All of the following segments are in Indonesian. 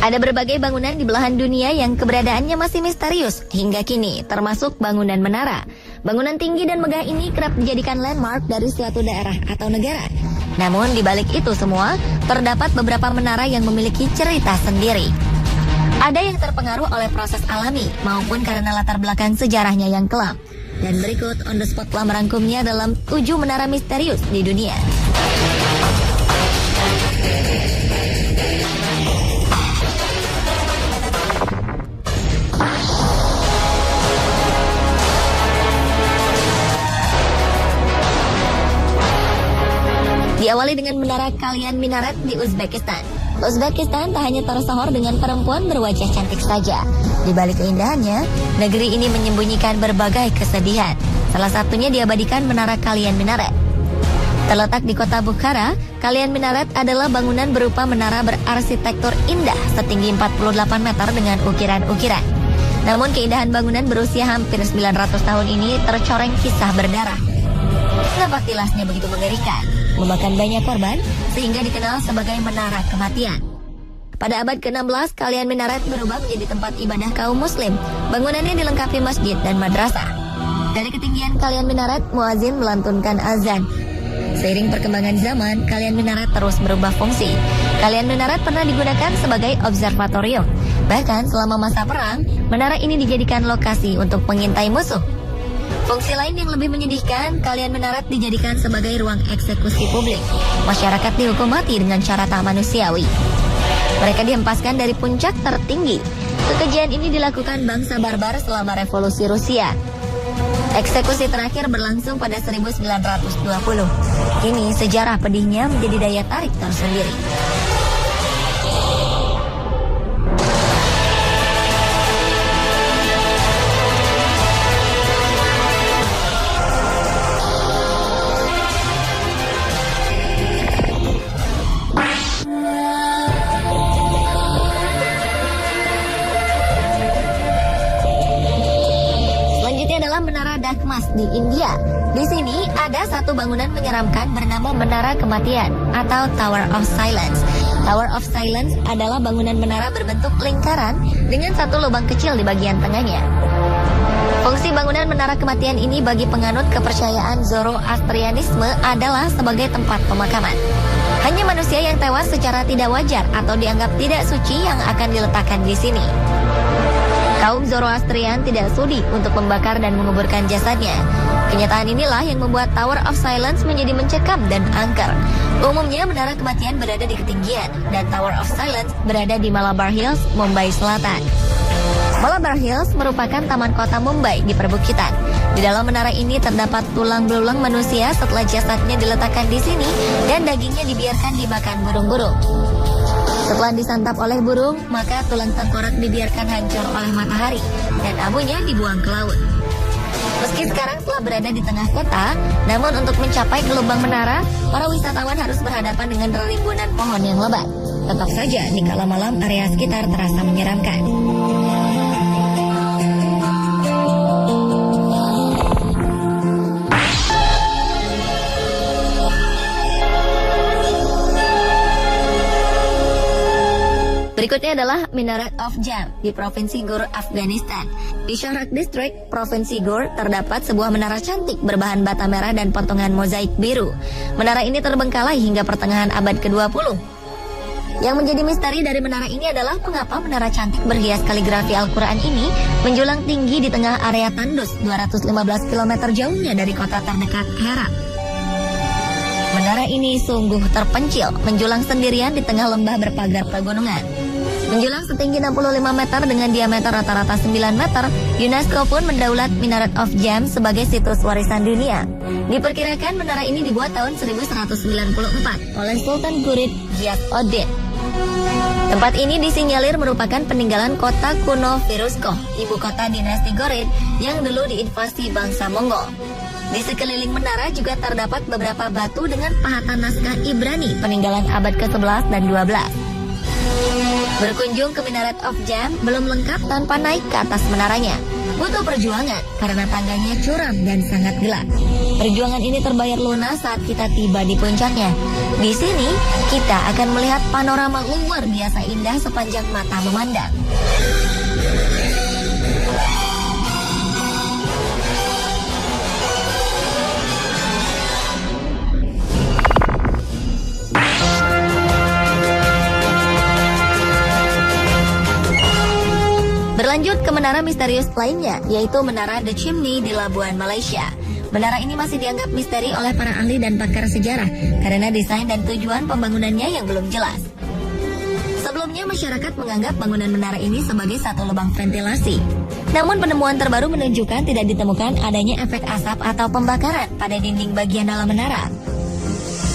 Ada berbagai bangunan di belahan dunia yang keberadaannya masih misterius hingga kini, termasuk bangunan menara. Bangunan tinggi dan megah ini kerap dijadikan landmark dari suatu daerah atau negara. Namun di balik itu semua, terdapat beberapa menara yang memiliki cerita sendiri. Ada yang terpengaruh oleh proses alami maupun karena latar belakang sejarahnya yang kelam. Dan berikut On The Spot telah merangkumnya dalam 7 menara misterius di dunia. Diawali dengan menara Kalyan Minaret di Uzbekistan. Uzbekistan tak hanya tersohor dengan perempuan berwajah cantik saja. Di balik keindahannya, negeri ini menyembunyikan berbagai kesedihan. Salah satunya diabadikan menara Kalyan Minaret. Terletak di kota Bukhara, Kalyan Minaret adalah bangunan berupa menara berarsitektur indah setinggi 48 meter dengan ukiran-ukiran. Namun keindahan bangunan berusia hampir 900 tahun ini tercoreng kisah berdarah. Kenapa tilasnya begitu mengerikan, memakan banyak korban, sehingga dikenal sebagai Menara Kematian. Pada abad ke-16, Kalyan Minaret berubah menjadi tempat ibadah kaum muslim. Bangunannya dilengkapi masjid dan madrasah. Dari ketinggian Kalyan Minaret, muazin melantunkan azan. Seiring perkembangan zaman, Kalyan Minaret terus berubah fungsi. Kalyan Minaret pernah digunakan sebagai observatorium. Bahkan selama masa perang, menara ini dijadikan lokasi untuk mengintai musuh. Fungsi lain yang lebih menyedihkan, Kalyan Minaret dijadikan sebagai ruang eksekusi publik. Masyarakat dihukum mati dengan cara tak manusiawi. Mereka dihempaskan dari puncak tertinggi. Kekejian ini dilakukan bangsa barbar selama revolusi Rusia. Eksekusi terakhir berlangsung pada 1920. Kini sejarah pedihnya menjadi daya tarik tersendiri. Menara Dakmas di India. Di sini ada satu bangunan menyeramkan bernama Menara Kematian atau Tower of Silence. Tower of Silence adalah bangunan menara berbentuk lingkaran dengan satu lubang kecil di bagian tengahnya. Fungsi bangunan Menara Kematian ini bagi penganut kepercayaan Zoroastrianisme adalah sebagai tempat pemakaman. Hanya manusia yang tewas secara tidak wajar atau dianggap tidak suci yang akan diletakkan di sini. Kaum Zoroastrian tidak sudi untuk membakar dan menguburkan jasadnya. Kenyataan inilah yang membuat Tower of Silence menjadi mencekam dan angker. Umumnya Menara Kematian berada di ketinggian dan Tower of Silence berada di Malabar Hills, Mumbai Selatan. Malabar Hills merupakan taman kota Mumbai di perbukitan. Di dalam menara ini terdapat tulang belulang manusia setelah jasadnya diletakkan di sini dan dagingnya dibiarkan dimakan burung-burung. Setelah disantap oleh burung, maka tulang tengkorak dibiarkan hancur oleh matahari dan abunya dibuang ke laut. Meski sekarang telah berada di tengah kota, namun untuk mencapai ke lubang menara, para wisatawan harus berhadapan dengan rimbunan pohon yang lebat. Tetap saja di kala malam area sekitar terasa menyeramkan. Berikutnya adalah Minaret of Jam di Provinsi Ghor, Afghanistan. Di Shorak District, Provinsi Ghor, terdapat sebuah menara cantik berbahan bata merah dan potongan mozaik biru. Menara ini terbengkalai hingga pertengahan abad ke-20. Yang menjadi misteri dari menara ini adalah mengapa menara cantik berhias kaligrafi Al-Quran ini menjulang tinggi di tengah area tandus 215 km jauhnya dari kota terdekat Herat. Menara ini sungguh terpencil, menjulang sendirian di tengah lembah berpagar pegunungan. Menjulang setinggi 65 meter dengan diameter rata-rata 9 meter, UNESCO pun mendaulat Minaret of Jam sebagai situs warisan dunia. Diperkirakan menara ini dibuat tahun 1194 oleh Sultan Ghurid Ghiyas-ud-Din. Tempat ini disinyalir merupakan peninggalan kota kuno Firuzkoh, ibu kota dinasti Ghurid yang dulu diinvasi bangsa Mongol. Di sekeliling menara juga terdapat beberapa batu dengan pahatan naskah Ibrani peninggalan abad ke-11 dan 12. Berkunjung ke Minaret of Jam belum lengkap tanpa naik ke atas menaranya. Butuh perjuangan karena tangganya curam dan sangat gelap. Perjuangan ini terbayar lunas saat kita tiba di puncaknya. Di sini, kita akan melihat panorama luar biasa indah sepanjang mata memandang. Berlanjut ke menara misterius lainnya, yaitu Menara The Chimney di Labuan, Malaysia. Menara ini masih dianggap misteri oleh para ahli dan pakar sejarah karena desain dan tujuan pembangunannya yang belum jelas. Sebelumnya, masyarakat menganggap bangunan menara ini sebagai satu lubang ventilasi. Namun penemuan terbaru menunjukkan tidak ditemukan adanya efek asap atau pembakaran pada dinding bagian dalam menara.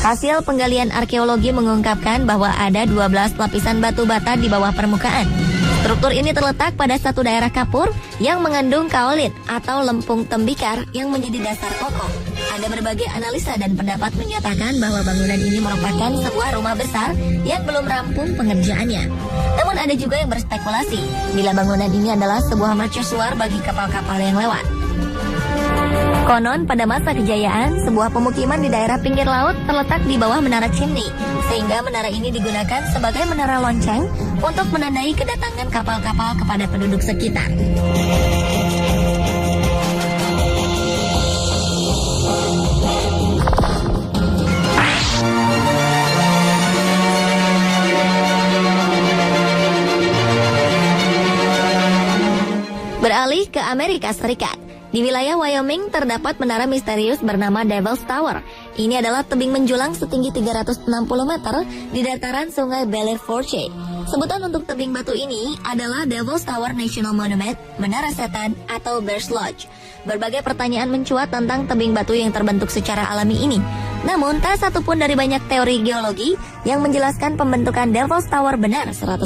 Hasil penggalian arkeologi mengungkapkan bahwa ada 12 lapisan batu bata di bawah permukaan. Struktur ini terletak pada satu daerah kapur yang mengandung kaolit atau lempung tembikar yang menjadi dasar kokoh. Ada berbagai analisa dan pendapat menyatakan bahwa bangunan ini merupakan sebuah rumah besar yang belum rampung pengerjaannya. Namun ada juga yang berspekulasi bila bangunan ini adalah sebuah mercusuar bagi kapal-kapal yang lewat. Konon pada masa kejayaan, sebuah pemukiman di daerah pinggir laut terletak di bawah Menara Chimney, sehingga menara ini digunakan sebagai menara lonceng untuk menandai kedatangan kapal-kapal kepada penduduk sekitar. Beralih ke Amerika Serikat. Di wilayah Wyoming terdapat menara misterius bernama Devil's Tower. Ini adalah tebing menjulang setinggi 360 meter di dataran sungai Belle Fourche. Sebutan untuk tebing batu ini adalah Devil's Tower National Monument, Menara Setan, atau Bear's Lodge. Berbagai pertanyaan mencuat tentang tebing batu yang terbentuk secara alami ini. Namun, tak satu pun dari banyak teori geologi yang menjelaskan pembentukan Devil's Tower benar 100%.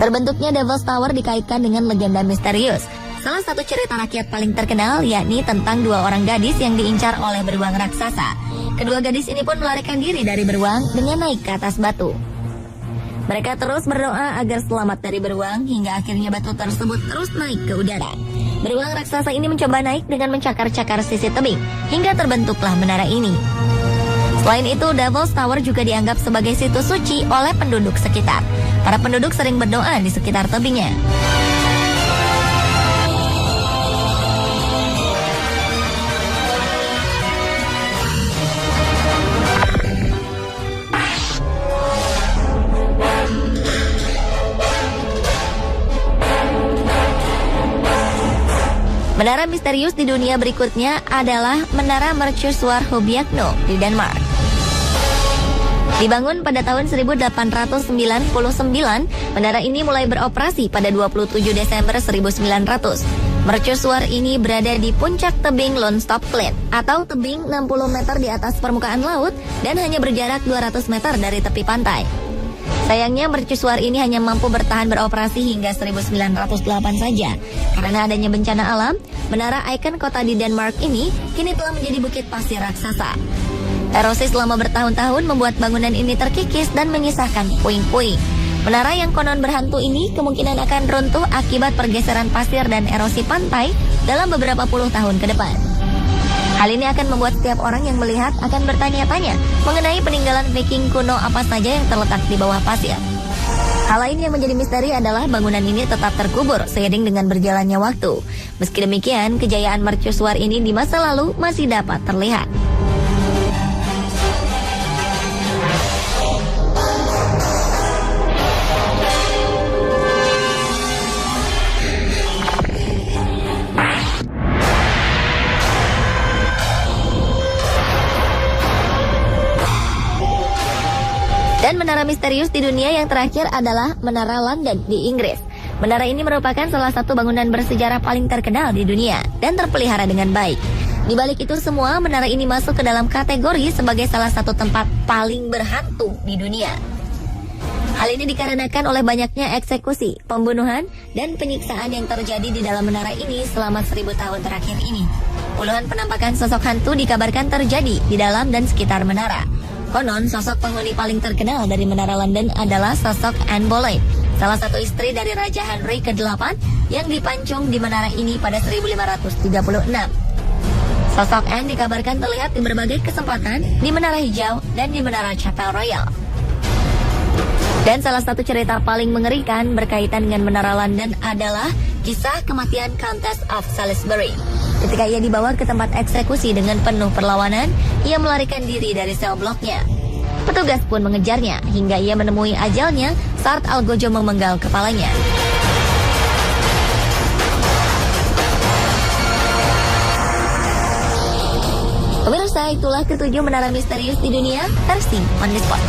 Terbentuknya Devil's Tower dikaitkan dengan legenda misterius. Salah satu cerita rakyat paling terkenal yakni tentang dua orang gadis yang diincar oleh beruang raksasa. Kedua gadis ini pun melarikan diri dari beruang dengan naik ke atas batu. Mereka terus berdoa agar selamat dari beruang hingga akhirnya batu tersebut terus naik ke udara. Beruang raksasa ini mencoba naik dengan mencakar-cakar sisi tebing hingga terbentuklah menara ini. Selain itu, Devil's Tower juga dianggap sebagai situs suci oleh penduduk sekitar. Para penduduk sering berdoa di sekitar tebingnya. Menara misterius di dunia berikutnya adalah Menara Mercusuar Hobiakno di Denmark. Dibangun pada tahun 1899, menara ini mulai beroperasi pada 27 Desember 1900. Mercusuar ini berada di puncak tebing Lone Stop Cliff atau tebing 60 meter di atas permukaan laut dan hanya berjarak 200 meter dari tepi pantai. Sayangnya mercusuar ini hanya mampu bertahan beroperasi hingga 1908 saja. Karena adanya bencana alam, menara ikon kota di Denmark ini kini telah menjadi bukit pasir raksasa. Erosi selama bertahun-tahun membuat bangunan ini terkikis dan menyisakan puing-puing. Menara yang konon berhantu ini kemungkinan akan runtuh akibat pergeseran pasir dan erosi pantai dalam beberapa puluh tahun ke depan. Hal ini akan membuat setiap orang yang melihat akan bertanya-tanya mengenai peninggalan Viking kuno apa saja yang terletak di bawah pasir. Hal lain yang menjadi misteri adalah bangunan ini tetap terkubur seiring dengan berjalannya waktu. Meski demikian, kejayaan mercusuar ini di masa lalu masih dapat terlihat. Dan menara misterius di dunia yang terakhir adalah Menara London di Inggris. Menara ini merupakan salah satu bangunan bersejarah paling terkenal di dunia dan terpelihara dengan baik. Di balik itu semua, menara ini masuk ke dalam kategori sebagai salah satu tempat paling berhantu di dunia. Hal ini dikarenakan oleh banyaknya eksekusi, pembunuhan, dan penyiksaan yang terjadi di dalam menara ini selama 1000 tahun terakhir ini. Puluhan penampakan sosok hantu dikabarkan terjadi di dalam dan sekitar menara. Konon, sosok penghuni paling terkenal dari Menara London adalah sosok Anne Boleyn. salah satu istri dari Raja Henry ke-8 yang dipancung di menara ini pada 1536. Sosok Anne dikabarkan terlihat di berbagai kesempatan di Menara Hijau dan di Menara Chapel Royal. Dan salah satu cerita paling mengerikan berkaitan dengan Menara London adalah kisah kematian Countess of Salisbury. Ketika ia dibawa ke tempat eksekusi dengan penuh perlawanan, ia melarikan diri dari sel bloknya. Petugas pun mengejarnya hingga ia menemui ajalnya saat algojo memenggal kepalanya. Pemirsa, itulah ketujuh menara misterius di dunia versi On The Spot.